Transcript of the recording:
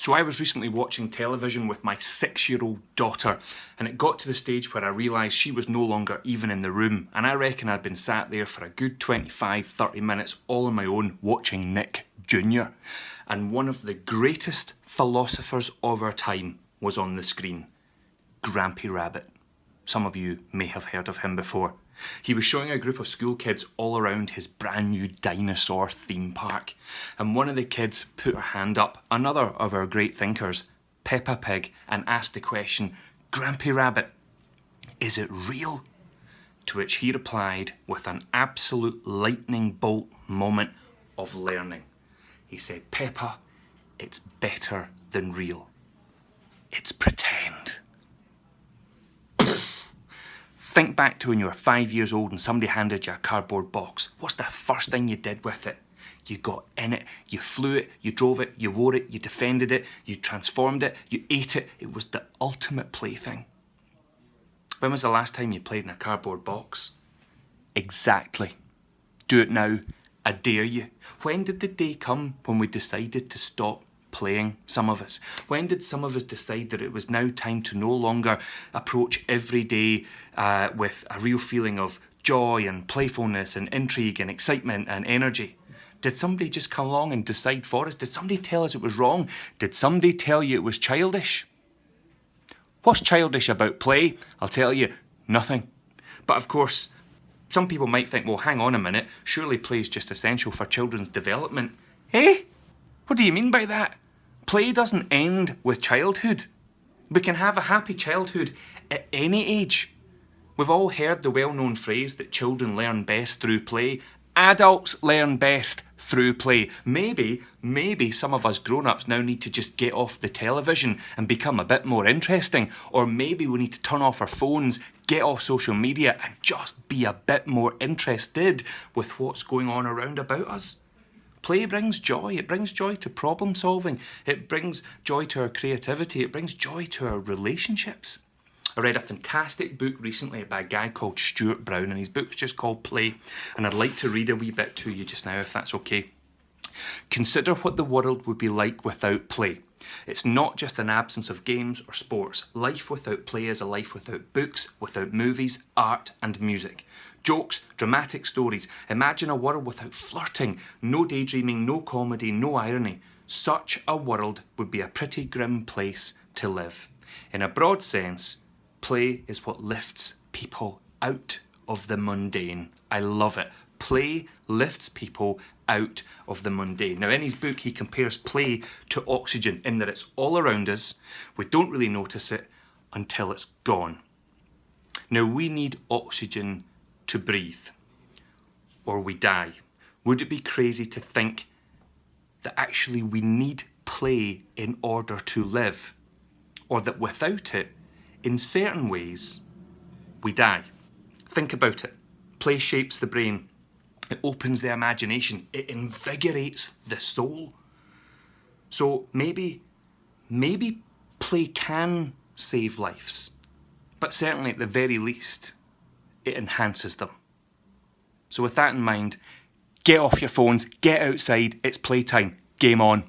So I was recently watching television with my 6-year-old daughter, and it got to the stage where I realised she was no longer even in the room, and I reckon I'd been sat there for a good 25-30 minutes all on my own watching Nick Jr. And one of the greatest philosophers of our time was on the screen, Grampy Rabbit. Some of you may have heard of him before. He was showing a group of school kids all around his brand new dinosaur theme park. And one of the kids put her hand up, another of our great thinkers, Peppa Pig, and asked the question, "Grampy Rabbit, is it real?" To which he replied with an absolute lightning bolt moment of learning. He said, "Peppa, it's better than real. It's pretend." Think back to when you were 5 years old and somebody handed you a cardboard box. What's the first thing you did with it? You got in it, you flew it, you drove it, you wore it, you defended it, you transformed it, you ate it. It was the ultimate plaything. When was the last time you played in a cardboard box? Exactly. Do it now. I dare you. When did the day come when we decided to stop playing, some of us? When did some of us decide that it was now time to no longer approach every day with a real feeling of joy and playfulness and intrigue and excitement and energy? Did somebody just come along and decide for us? Did somebody tell us it was wrong? Did somebody tell you it was childish? What's childish about play? I'll tell you, nothing. But of course, some people might think, well, hang on a minute, surely play is just essential for children's development. Eh? What do you mean by that? Play doesn't end with childhood. We can have a happy childhood at any age. We've all heard the well-known phrase that children learn best through play. Adults learn best through play. Maybe some of us grown-ups now need to just get off the television and become a bit more interesting. Or maybe we need to turn off our phones, get off social media and just be a bit more interested with what's going on around about us. Play brings joy. It brings joy to problem solving. It brings joy to our creativity. It brings joy to our relationships. I read a fantastic book recently by a guy called Stuart Brown, and his book's just called Play, and I'd like to read a wee bit to you just now, if that's okay. Consider what the world would be like without play. It's not just an absence of games or sports. Life without play is a life without books, without movies, art and music. Jokes, dramatic stories. Imagine a world without flirting, no daydreaming, no comedy, no irony. Such a world would be a pretty grim place to live. In a broad sense, play is what lifts people out of the mundane. I love it. Play lifts people out of the mundane. Now, in his book, he compares play to oxygen in that it's all around us. We don't really notice it until it's gone. Now, we need oxygen to breathe, or we die. Would it be crazy to think that actually we need play in order to live, or that without it, in certain ways, we die? Think about it. Play shapes the brain. It opens the imagination. It invigorates the soul. So maybe play can save lives, but certainly at the very least, it enhances them. So with that in mind, get off your phones, get outside, it's playtime, game on.